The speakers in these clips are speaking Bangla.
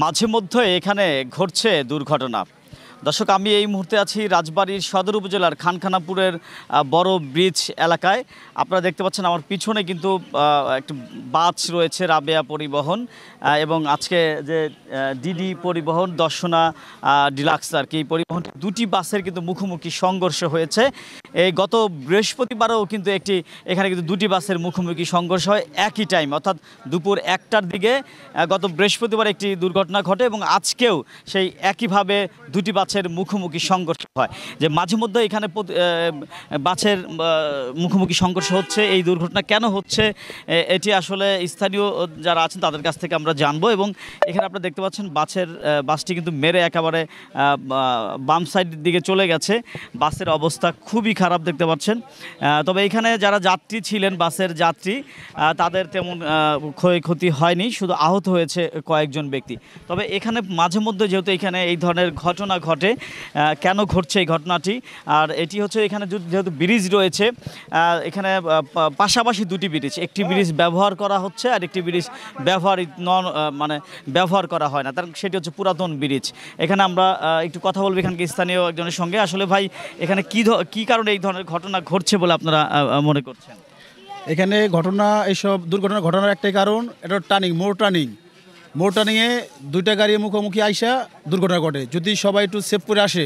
মাঝে মধ্যে এখানে ঘটছে দুর্ঘটনা। দর্শক, আমি এই মুহূর্তে আছি রাজবাড়ীর সদর উপজেলার খানখানাপুরের বড় ব্রিজ এলাকায়। আপনারা দেখতে পাচ্ছেন আমার পিছনে কিন্তু একটি বাস রয়েছে, রাবেয়া পরিবহন, এবং আজকে যে ডিডি পরিবহন দর্শনা ডিলাক্স আর কি, এই পরিবহন দুটি বাসের কিন্তু মুখোমুখি সংঘর্ষ হয়েছে। এই গত বৃহস্পতিবারেও কিন্তু এখানে কিন্তু দুটি বাসের মুখোমুখি সংঘর্ষ হয় একই টাইম, অর্থাৎ দুপুর 1টার দিকে গত বৃহস্পতিবার একটি দুর্ঘটনা ঘটে এবং আজকেও সেই একইভাবে দুটি বাসের মুখোমুখি সংঘর্ষ হয়। যে মাঝে মধ্যে এখানে বাসের মুখোমুখি সংঘর্ষ হচ্ছে, এই দুর্ঘটনা কেন হচ্ছে এটি আসলে স্থানীয় যারা আছেন তাদের কাছ থেকে আমরা জানবো। এবং এখানে আপনারা দেখতে পাচ্ছেন বাসটি কিন্তু মেরে একেবারে বাম সাইডের দিকে চলে গেছে। বাসের অবস্থা খুবই খারাপ দেখতে পাচ্ছেন। তবে এখানে যারা যাত্রী ছিলেন, বাসের যাত্রী, তাদের তেমন ক্ষয়ক্ষতি হয়নি, শুধু আহত হয়েছে কয়েকজন ব্যক্তি। তবে এখানে মাঝে মধ্যে যেহেতু এখানে এই ধরনের ঘটনা ঘটে, কেন ঘটছে এই ঘটনাটি, আর এটি হচ্ছে এখানে যেহেতু ব্রিজ রয়েছে, এখানে পাশাপাশি দুটি ব্রিজ, একটি ব্রিজ ব্যবহার করা হচ্ছে আর একটি ব্রিজ ব্যবহার করা হয় না, তার সেটি হচ্ছে পুরাতন ব্রিজ। এখানে আমরা একটু কথা বলবো এখানকার স্থানীয় একজনের সঙ্গে। আসলে ভাই, এখানে কি কারণে এই ধরনের ঘটনা ঘটছে বলে আপনারা মনে করছেন? এখানে এইসব দুর্ঘটনা ঘটনার একটাই কারণ, এটা মোড় টার্নিংয়ে দুইটা গাড়ি মুখোমুখি আইসা দুর্ঘটনা ঘটে। যদি সবাই একটু সেভ করে আসে,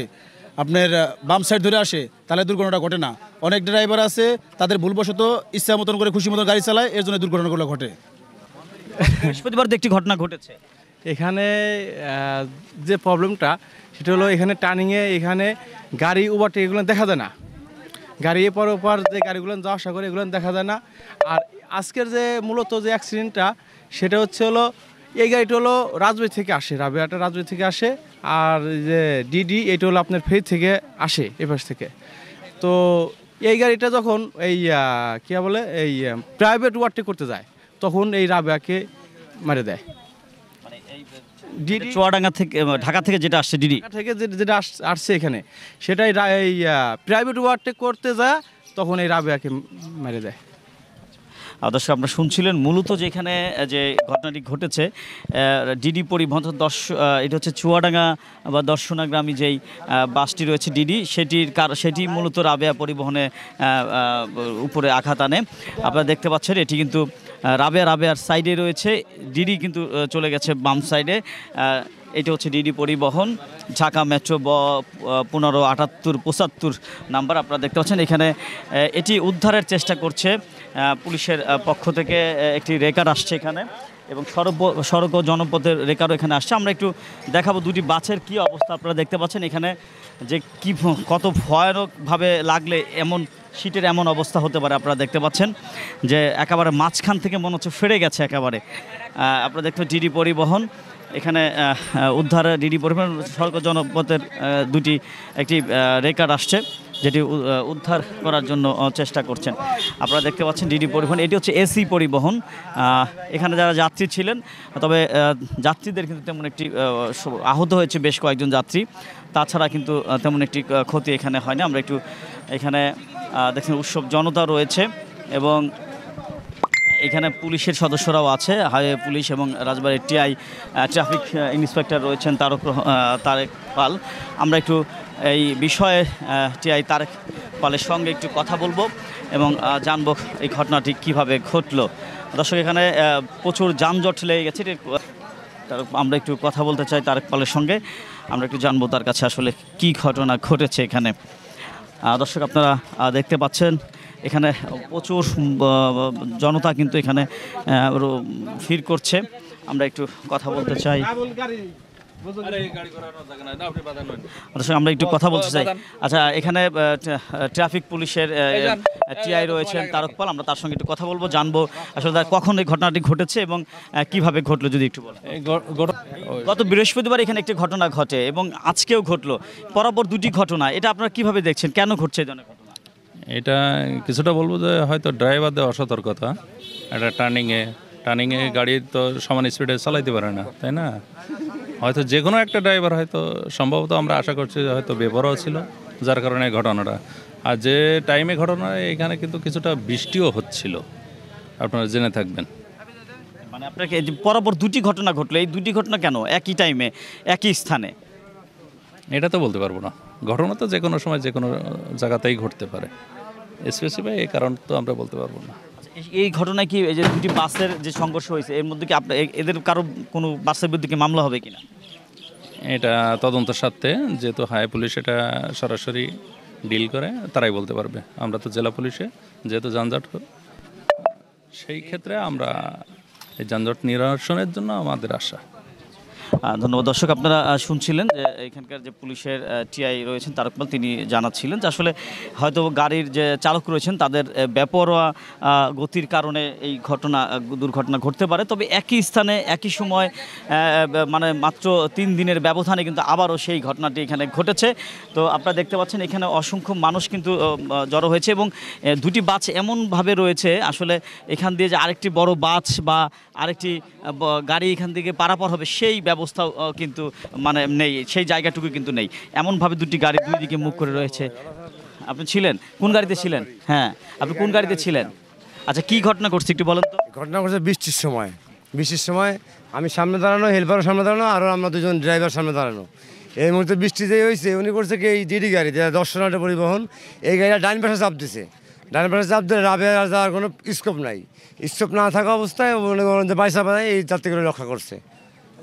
আপনার বাম সাইড ধরে আসে, তাহলে দুর্ঘটনাটা ঘটে না। অনেক ড্রাইভার আছে তাদের ভুলবশত ইচ্ছা মতন করে খুশি মতন গাড়ি চালায়, এর জন্য দুর্ঘটনাগুলো ঘটে। বৃহস্পতিবার একটি ঘটনা ঘটেছে এখানে। যে প্রবলেমটা সেটা হলো, এখানে টার্নিংয়ে এখানে গাড়ি ওভারটেক এগুলো দেখা যায় না। গাড়ি এপার ওপার যে গাড়িগুলো যাওয়া আসা করে এগুলো দেখা যায় না। আর আজকের যে মূলত যে অ্যাক্সিডেন্টটা, সেটা হলো এই গাড়িটা হলো রাজবাড়ী থেকে আসে, রাবেয়াটা রাজবাড়ী থেকে আসে, আর যে ডিডি এটা হলো আপনার ফেরি থেকে আসে, এপাশ থেকে। তো এই গাড়িটা যখন এই কী বলে এই প্রাইভেট ওভারটেক করতে যায়, তখন এই রাবেয়াকে মেরে দেয়। চুয়াডাঙ্গা থেকে, ঢাকা থেকে যেটা আসছে, ডিডি থেকে যেটা আসছে এখানে, সেটাই এই প্রাইভেট ওভারটেক করতে যায়, তখন এই রাবেয়াকে মেরে দেয়। দর্শক, আপনারা শুনছিলেন মূলত যেখানে যে ঘটনাটি ঘটেছে, ডিডি পরিবহন এটা হচ্ছে চুয়াডাঙ্গা বা দর্শনাগ্রামী যেই বাসটি রয়েছে ডিডি, সেটি মূলত রাবেয়া পরিবহনে উপরে আঘাত আনে। আপনারা দেখতে পাচ্ছেন এটি কিন্তু রাবেয়ার সাইডে রয়েছে, ডিডি কিন্তু চলে গেছে বাম সাইডে। এটা হচ্ছে ডিডি পরিবহন, ঢাকা মেট্রো 157875 নাম্বার। আপনারা দেখতে পাচ্ছেন এখানে এটি উদ্ধারের চেষ্টা করছে পুলিশের পক্ষ থেকে। একটি রেকার আসছে এখানে এবং সড়ক ও জনপথের রেকারও এখানে আসছে। আমরা একটু দেখাবো দুটি বাসের কি অবস্থা। আপনারা দেখতে পাচ্ছেন এখানে যে কত ভয়ানকভাবে লাগলে এমন সিটের এমন অবস্থা হতে পারে। আপনারা দেখতে পাচ্ছেন যে একেবারে মাঝখান থেকে মনে হচ্ছে ফেড়ে গেছে একেবারে। আপনারা দেখতে ডিডি পরিবহন এখানে উদ্ধার, ডিডি পরিবহন সড়ক জনপথের একটি রেকার আসছে, যেটি উদ্ধার করার জন্য চেষ্টা করছেন। আপনারা দেখতে পাচ্ছেন ডিডি পরিবহন, এটি হচ্ছে এসি পরিবহন। এখানে যারা যাত্রী ছিলেন, তবে যাত্রীদের কিন্তু তেমন একটি আহত হয়েছে বেশ কয়েকজন যাত্রী, তাছাড়া কিন্তু তেমন একটি ক্ষতি এখানে হয়নি। আমরা একটু এখানে দেখছেন উৎসব জনতা রয়েছে এবং এখানে পুলিশের সদস্যরাও আছে, হাইওয়ে পুলিশ এবং রাজবাড়ির টিআই ট্রাফিক ইন্সপেক্টর রয়েছেন তারেক পাল। আমরা একটু এই বিষয়ে টিআই তারেক পালের সঙ্গে একটু কথা বলবো এবং জানবো এই ঘটনাটি কিভাবে ঘটলো। দর্শক, এখানে প্রচুর যানজট লেগে গেছে, আমরা একটু কথা বলতে চাই তারেক পালের সঙ্গে। আমরা একটু জানবো তার কাছে আসলে কি ঘটনা ঘটেছে এখানে। দর্শক, আপনারা দেখতে পাচ্ছেন এখানে প্রচুর জনতা কিন্তু এখানে ভিড় করছে। আমরা একটু কথা বলতে চাই। আমরা একটু কথা বলতে চাই। আচ্ছা, এখানে ট্রাফিক পুলিশের টিআই রয়েছেন তারক পাল, আমরা তার সঙ্গে একটু কথা বলবো, জানবো আসলে কখন এই ঘটনাটি ঘটেছে এবং কিভাবে ঘটলো, যদি একটু বলেন। গত বৃহস্পতিবার এখানে একটি ঘটনা ঘটে এবং আজকেও ঘটলো, পরপর দুটি ঘটনা। এটা আপনারা কিভাবে দেখছেন, কেন ঘটছে এই ধরনের ঘটনা? এটা কিছুটা বলবো যে হয়তো ড্রাইভারদের অসতর্কতা। একটা টার্নিংয়ে গাড়ি তো সমান স্পিডে চালাইতে পারে না, তাই না? হয়তো যে কোনো একটা ড্রাইভার হয়তো, সম্ভবত আমরা আশা করছি হয়তো বেপরোয়া ছিল, যার কারণে ঘটনাটা। আর যে টাইমে ঘটনা, এখানে কিন্তু কিছুটা বৃষ্টিও হচ্ছিল, আপনারা জেনে থাকবেন। মানে আপনাকে এই যে পরপর দুটি ঘটনা ঘটলো, এই দুটি ঘটনা কেন একই টাইমে একই স্থানে? এটা তো বলতে পারবো না, ঘটনা তো যে কোনো সময় যে কোনো জায়গাতেই ঘটতে পারে, স্পেসিফাই এই কারণ তো আমরা বলতে পারবো না। আচ্ছা, এই ঘটনায় কি এই যে দুটি বাসের যে সংঘর্ষ হয়েছে এর মধ্যে কি আপনার এদের কারো কোনো বাসের বিরুদ্ধে কি মামলা হবে কিনা? এটা তদন্তের স্বার্থে যেহেতু হাই পুলিশ এটা সরাসরি ডিল করে তারাই বলতে পারবে। আমরা তো জেলা পুলিশে যেহেতু যানজট, সেই ক্ষেত্রে আমরা এই যানজট নিরসনের জন্য আমাদের আশা। ধন্যবাদ। দর্শক, আপনারা শুনছিলেন যে এখানকার যে পুলিশের টিআই রয়েছেন তারকমাল, তিনি জানাচ্ছিলেন যে আসলে হয়তো গাড়ির যে চালক রয়েছেন তাদের বেপরোয়া গতির কারণে এই দুর্ঘটনা ঘটতে পারে। তবে একই স্থানে একই সময় মানে মাত্র 3 দিনের ব্যবধানে কিন্তু আবারও সেই ঘটনাটি এখানে ঘটেছে। তো আপনারা দেখতে পাচ্ছেন এখানে অসংখ্য মানুষ কিন্তু জড়ো হয়েছে এবং দুটি বাস এমনভাবে রয়েছে আসলে এখান দিয়ে যে আরেকটি বড় বাস বা আরেকটি গাড়ি এখান থেকে পারাপার হবে সেই ব্যবস্থাও কিন্তু মানে নেই, সেই জায়গাটুকু কিন্তু নেই। এমনভাবে দুটি গাড়ি দুই দিকে মুখ করে রয়েছে। আপনি ছিলেন কোন গাড়িতে ছিলেন? হ্যাঁ, আপনি কোন গাড়িতে ছিলেন? আচ্ছা, কি ঘটনা ঘটছে একটু বলেন তো। ঘটনা ঘটছে বৃষ্টির সময় আমি সামনে দাঁড়ানো, হেল্পার সামনে দাঁড়ানো, আর আমরা দুজন ড্রাইভার সামনে দাঁড়ানো। এই মুহূর্তে বৃষ্টি যে হয়েছে উনি করছে কি এই ডিডি গাড়ি যেটা দর্শনাটা পরিবহন, এই গাড়িটা ডাইন পাশে চাপ দিছে। ডাইন পাশে চাপ দিলে রাবেয়া যাওয়ার কোনো স্কোপ নাই। স্কোপ না থাকা অবস্থায় মনে করেন যে বাইসা পায় এই যাত্রীগুলো রক্ষা করছে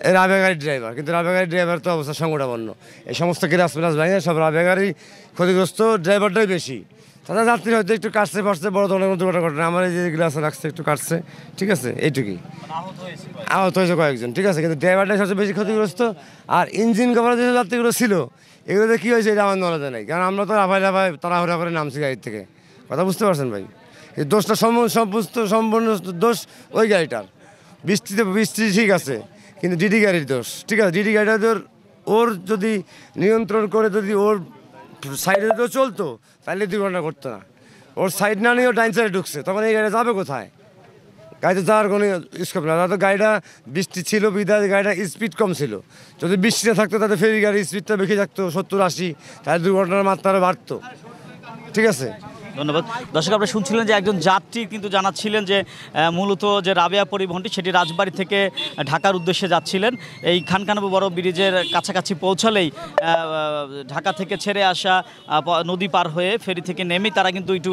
এই রাবেয়া গাড়ির ড্রাইভার। কিন্তু রাবেয়া গাড়ির ড্রাইভার তো অবস্থা সংকটাপন্ন। এই সমস্ত গ্লাস ফ্লাস ভাঙে সব রাবেয়া গাড়ি ক্ষতিগ্রস্ত, ড্রাইভারটাই বেশি। তাদের যাত্রী হয়তো একটু কাটছে পারছে, বড় ধরনের কোনো দুর্ঘটনা ঘটনা। আমার এই যে গ্লাস রাখছে একটু কাটছে, ঠিক আছে, এইটুকুই। আহত হয়েছে কয়েকজন, ঠিক আছে, কিন্তু ড্রাইভারটাই সবচেয়ে বেশি ক্ষতিগ্রস্ত। আর ইঞ্জিন কভারের যে যাত্রীগুলো ছিল এগুলোতে কী হয়েছে এটা আমার নলেজে নেই, কারণ আমরা তো লাফাই তাড়াহুড়া করে নামছি গাড়ির থেকে। কথা বুঝতে পারছেন ভাই? এই দোষটা সম্পূর্ণ দোষ ওই গাড়িটার। বৃষ্টি ঠিক আছে, কিন্তু ডিডি গাড়ির দোষ, ঠিক আছে। ডিডি গাড়িটা ওর যদি নিয়ন্ত্রণ করে যদি ওর সাইডে যদি চলতো তাহলে দুর্ঘটনা করতো না। ওর সাইড না নিয়েও ডাইন সাইডে ঢুকছে, তখন এই গাড়িটা যাবে কোথায়? গাড়িতে যাওয়ার কোনো স্কোপ না। তাতে গাড়িটা বৃষ্টি ছিল বিধায় গাড়িটা স্পিড কম ছিল। যদি বৃষ্টিটা থাকতো তাতে ফেরি গাড়ির স্পিডটা বেশি থাকতো 70-80, তাহলে দুর্ঘটনার মাত্রা আরও বাড়তো, ঠিক আছে। ধন্যবাদ। দর্শক, আপনারা শুনছিলেন যে একজন যাত্রী কিন্তু জানাচ্ছিলেন যে মূলত যে রাবেয়া পরিবহনটি সেটি রাজবাড়ী থেকে ঢাকার উদ্দেশ্যে যাচ্ছিলেন। এই খানকানপুর বড় ব্রিজের কাছাকাছি পৌঁছালেই ঢাকা থেকে ছেড়ে আসা নদী পার হয়ে ফেরি থেকে নেমে তারা কিন্তু একটু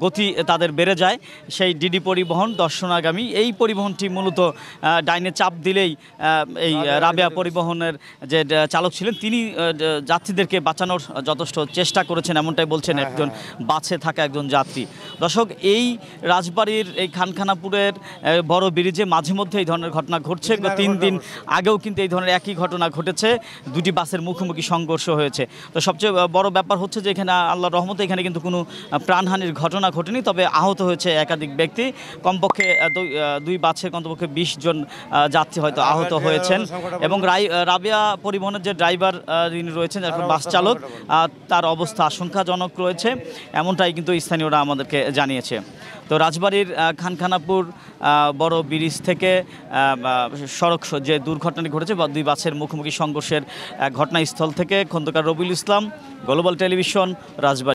গতি তাদের বেড়ে যায়। সেই ডিডি পরিবহন দর্শনাগামী এই পরিবহনটি মূলত ডাইনে চাপ দিলেই এই রাবেয়া পরিবহনের যে চালক ছিলেন তিনি যাত্রীদেরকে বাঁচানোর যথেষ্ট চেষ্টা করেছেন, এমনটাই বলছেন একজন বাসে থাকা একজন যাত্রী। দর্শক, এই রাজবাড়ির এই খানখানাপুরের বড় ব্রিজে মাঝে মধ্যে এই ধরনের ঘটনা ঘটছে। 3 দিন আগেও কিন্তু এই ধরনের একই ঘটনা ঘটেছে, দুটি বাসের মুখোমুখি সংঘর্ষ হয়েছে। তো সবচেয়ে বড় ব্যাপার হচ্ছে যে এখানে আল্লাহর রহমতে এখানে কিন্তু কোনো প্রাণহানির ঘটনা ঘটেনি, তবে আহত হয়েছে একাধিক ব্যক্তি। কমপক্ষে দুই বাসের কমপক্ষে 20 জন যাত্রী হয়তো আহত হয়েছেন। এবং রাবেয়া পরিবহনের যে ড্রাইভার যিনি রয়েছেন বাস চালক, তার অবস্থা আশঙ্কাজনক রয়েছে, এমনটাই কিন্তু স্থানীয়রা আমাদেরকে জানিয়েছে। তো রাজবাড়ির খানখানাপুর বড় ব্রিজ থেকে সড়ক যে দুর্ঘটনাটি ঘটেছে বা দুই বাসের মুখোমুখি সংঘর্ষের ঘটনাস্থল থেকে খন্দকার রবিউল ইসলাম, গ্লোবাল টেলিভিশন, রাজবাড়ী।